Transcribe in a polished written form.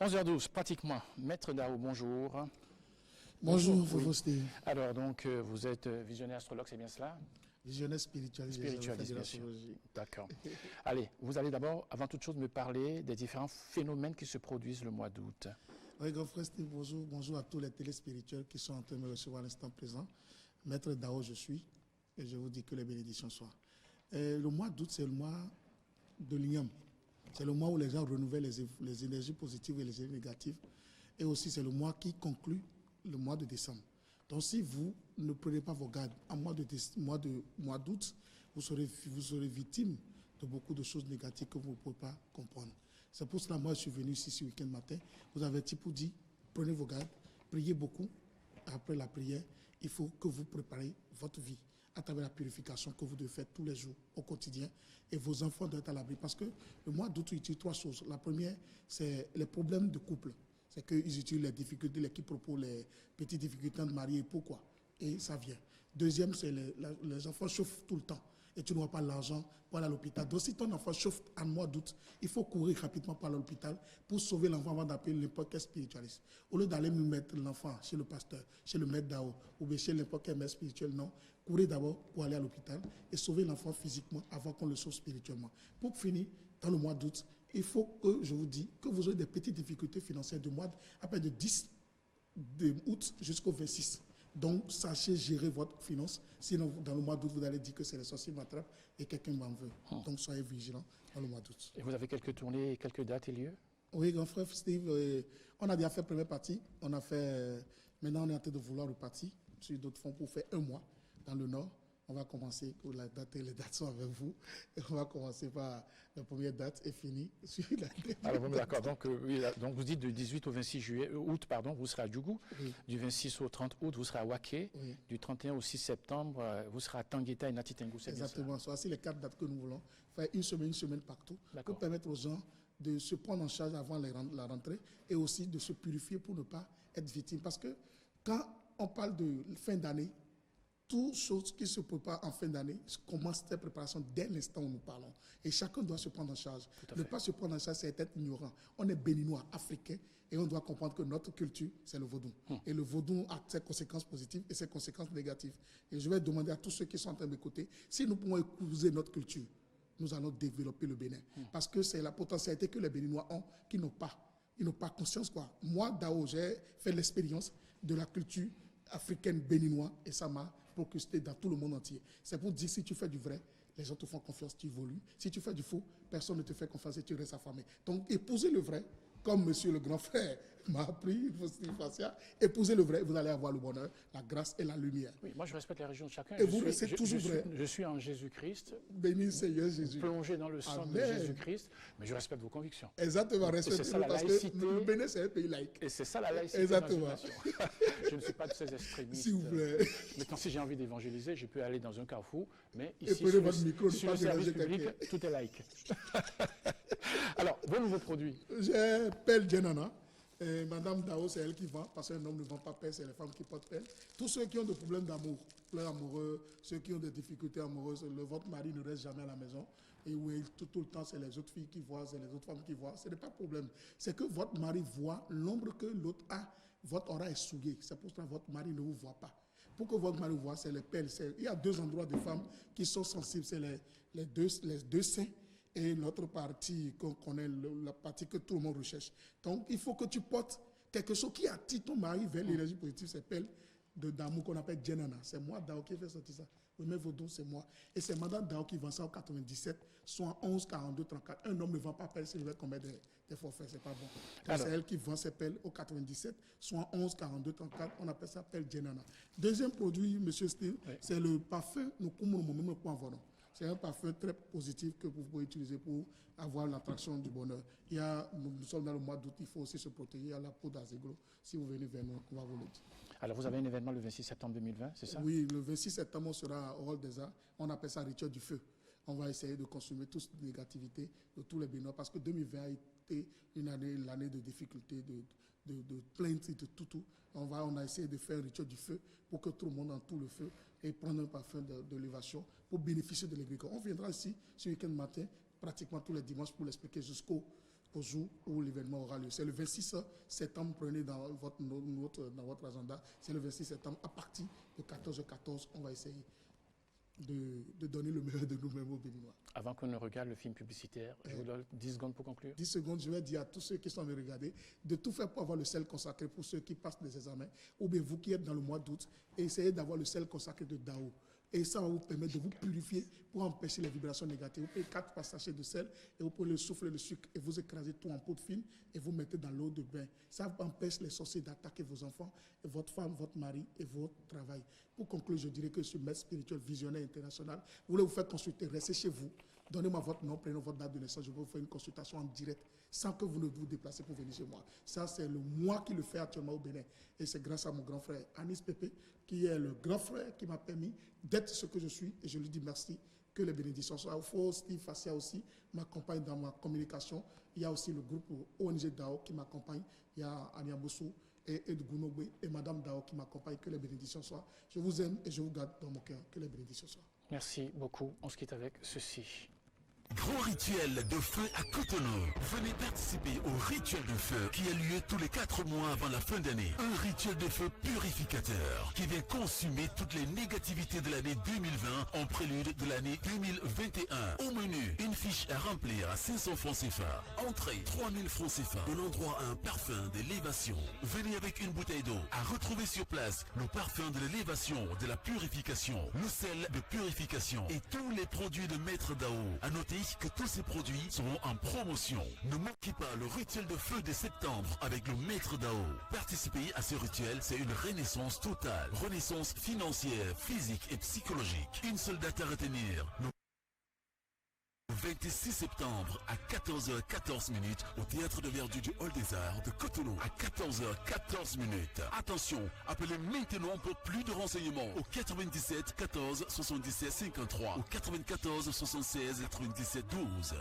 11h12, pratiquement. Maître Dao, bonjour. Bonjour, Oui. Steve. Alors, donc, vous êtes visionnaire astrologue, c'est bien cela? Visionnaire spiritualiste. Spiritualiste, bien sûr. D'accord. Allez, vous allez d'abord, avant toute chose, me parler des différents phénomènes qui se produisent le mois d'août. Oui, grand frère Steve, bonjour. Bonjour à tous les téléspirituels qui sont en train de me recevoir à l'instant présent. Maître Dao, je suis, et je vous dis que les bénédictions soient. Le mois d'août, c'est le mois de l'igname. C'est le mois où les gens renouvellent les énergies positives et les énergies négatives. Et aussi, c'est le mois qui conclut le mois de décembre. Donc, si vous ne prenez pas vos gardes en mois d'août, vous serez victime de beaucoup de choses négatives que vous ne pouvez pas comprendre. C'est pour cela que moi, je suis venu ici ce week-end matin. Vous avez type dit, prenez vos gardes, priez beaucoup. Après la prière, il faut que vous préparez votre vie à travers la purification que vous devez faire tous les jours, au quotidien. Et vos enfants doivent être à l'abri. Parce que le mois d'août, il utilise trois choses. La première, c'est les problèmes de couple. C'est qu'ils utilisent les difficultés, les quiproquos, les petites difficultés de marier. Pourquoi? Et ça vient. Deuxième, c'est les enfants chauffent tout le temps. Et tu n'auras pas l'argent pour aller à l'hôpital. Donc, si ton enfant chauffe en mois d'août, il faut courir rapidement pour aller à l'hôpital pour sauver l'enfant avant d'appeler n'importe quel spiritualiste. Au lieu d'aller mettre l'enfant chez le pasteur, chez le maître Dao, ou bien chez n'importe quel maître spirituel, non. Courez d'abord pour aller à l'hôpital et sauver l'enfant physiquement avant qu'on le sauve spirituellement. Pour finir, dans le mois d'août, il faut que, je vous dis, que vous aurez des petites difficultés financières de mois, à partir de 10 août jusqu'au 26. Donc, sachez gérer votre finance. Sinon, dans le mois d'août, vous allez dire que c'est les sorciers m'attrapent et quelqu'un m'en veut. Donc, soyez vigilants dans le mois d'août. Et vous avez quelques tournées et quelques dates et lieux? Oui, grand frère Steve, on a déjà fait la première partie. On a fait, maintenant, on est en train de vouloir repartir sur d'autres fonds pour faire un mois dans le Nord. On va commencer, pour la date, les dates sont avec vous. Et on va commencer par la première date et finir sur la dernière. Alors, bon, d'accord. Donc, oui, donc, vous dites du 18 au 26 août, vous serez à Djougou. Oui. Du 26 au 30 août, vous serez à Waké. Oui. Du 31 au 6 septembre, vous serez à Tangueta et Natitengu. Exactement. Voici les 4 dates que nous voulons. Faire une semaine partout. Pour permettre aux gens de se prendre en charge avant la rentrée et aussi de se purifier pour ne pas être victime. Parce que quand on parle de fin d'année, toutes choses qui se préparent en fin d'année commencent cette préparation dès l'instant où nous parlons. Et chacun doit se prendre en charge. Ne pas se prendre en charge, c'est être ignorant. On est béninois, africains, et on doit comprendre que notre culture, c'est le vaudou. Et le vaudou a ses conséquences positives et ses conséquences négatives. Et je vais demander à tous ceux qui sont en train d'écouter, si nous pouvons épouser notre culture, nous allons développer le Bénin. Parce que c'est la potentialité que les Béninois ont, qu'ils n'ont pas. Ils n'ont pas conscience, quoi. Moi, Dao, j'ai fait l'expérience de la culture africaine béninoise et ça m'a procuré dans tout le monde entier. C'est pour dire, si tu fais du vrai, les gens te font confiance, tu évolues. Si tu fais du faux, personne ne te fait confiance et tu restes affamé. Donc, épousez le vrai, comme monsieur le grand frère m'a appris, épousez le vrai, vous allez avoir le bonheur, la grâce et la lumière. Oui, moi je respecte les religions de chacun. Et vous restez toujours vrai. Je suis en Jésus-Christ. Béni Seigneur Jésus. Plongé dans le sang de Jésus-Christ, mais je respecte vos convictions. Exactement, respectez-le parce que le Bénin c'est un pays laïque. Et c'est ça la laïcité. Exactement. Je ne suis pas de ces extrémistes. S'il vous plaît. Maintenant, si j'ai envie d'évangéliser, je peux aller dans un carrefour, mais ici, sur le service public, tout est laïque. Alors, vos nouveaux produits. J'ai Pelle Djenana. Madame Dao, c'est elle qui vend, parce qu'un homme ne vend pas pelle, c'est les femmes qui portent pelle. Tous ceux qui ont des problèmes d'amour, plein amoureux, ceux qui ont des difficultés amoureuses, votre mari ne reste jamais à la maison. Et oui, tout le temps, c'est les autres filles qui voient, c'est les autres femmes qui voient. Ce n'est pas de problème. C'est que votre mari voit l'ombre que l'autre a. Votre aura est souillée. C'est pour ça que votre mari ne vous voit pas. Pour que votre mari vous voit, c'est les pelles. Il y a 2 endroits de femmes qui sont sensibles. C'est les deux seins. Et l'autre partie qu'on connaît, la partie que tout le monde recherche. Donc, il faut que tu portes quelque chose qui attire ton mari vers l'énergie positive. C'est pelle d'amour qu'on appelle Djenana. C'est moi, Dao, qui ai fait sortir ça. Oui, mais Vaudou, c'est moi. Et c'est Madame Dao qui vend ça au 97, soit 11, 42, 34. Un homme ne vend pas pelle s'il veut commettre des forfaits. C'est pas bon. C'est elle qui vend ses pelles au 97, soit 11, 42, 34. On appelle ça pelle Djenana. Deuxième produit, monsieur Steele, c'est le parfum Nukumu Poivron. C'est un parfum très positif que vous pouvez utiliser pour avoir l'attraction du bonheur. Nous sommes dans le mois d'août, il faut aussi se protéger. Il y a la peau d'azéglo. Si vous venez vers nous, on va vous le dire. Alors, vous avez un événement le 26 septembre 2020, c'est ça? Oui, le 26 septembre, on sera au Hall des Arts. On appelle ça rituel du feu. On va essayer de consommer toute la négativité de tous les Béninois parce que 2020 a été l'année de difficultés, de plaintes et de tout. On a essayé de faire un rituel du feu pour que tout le monde en tout le feu et prendre un parfum d'élévation pour bénéficier de l'égrégore. On viendra ici ce week-end matin, pratiquement tous les dimanches, pour l'expliquer jusqu'au au jour où l'événement aura lieu. C'est le 26 septembre, prenez dans votre note, dans votre agenda, c'est le 26 septembre, à partir de 14h14, on va essayer de donner le meilleur de nous-mêmes aux Béninois. Avant qu'on ne regarde le film publicitaire, je vous donne 10 secondes pour conclure. 10 secondes, je vais dire à tous ceux qui sont en train de regarder de tout faire pour avoir le sel consacré pour ceux qui passent des examens, ou bien vous qui êtes dans le mois d'août, essayez d'avoir le sel consacré de Dao. Et ça va vous permettre de vous purifier pour empêcher les vibrations négatives. Vous prenez 4 sachets de sel et vous prenez le souffle, le sucre et vous écrasez tout en peau de fine et vous mettez dans l'eau de bain. Ça empêche les sorciers d'attaquer vos enfants, et votre femme, votre mari et votre travail. Pour conclure, je dirais que je suis maître spirituel visionnaire international. Vous voulez vous faire consulter, restez chez vous. Donnez-moi votre nom, prenez votre date de naissance. Je vais vous faire une consultation en direct sans que vous ne vous déplacez pour venir chez moi. Ça, c'est le moi qui le fais actuellement au Bénin. Et c'est grâce à mon grand frère Anis Pépé, qui est le grand frère qui m'a permis d'être ce que je suis. Et je lui dis merci, que les bénédictions soient. Il faut Steve Fassia aussi m'accompagne dans ma communication. Il y a aussi le groupe ONG Dao qui m'accompagne. Il y a Ania Bossou et Edgounogbe et Madame Dao qui m'accompagnent. Que les bénédictions soient. Je vous aime et je vous garde dans mon cœur. Que les bénédictions soient. Merci beaucoup. On se quitte avec ceci. Grand rituel de feu à Cotonou. Venez participer au rituel de feu qui a lieu tous les 4 mois avant la fin d'année. Un rituel de feu purificateur qui vient consumer toutes les négativités de l'année 2020 en prélude de l'année 2021. Au menu, une fiche à remplir à 500 francs CFA. Entrée, 3000 francs CFA. Donnant droit à un parfum d'élévation. Venez avec une bouteille d'eau. À retrouver sur place le parfum de l'élévation, de la purification, le sel de purification et tous les produits de Maître Dao. À noter que tous ces produits seront en promotion. Ne manquez pas le rituel de feu de septembre avec le Maître Dao. Participer à ce rituel, c'est une renaissance totale. Renaissance financière, physique et psychologique. Une seule date à retenir. Le 26 septembre à 14h14 au Théâtre de Verdure du Hall des Arts de Cotonou à 14h14. Attention, appelez maintenant pour plus de renseignements au 97 14 77 53 ou 94 76 97 12.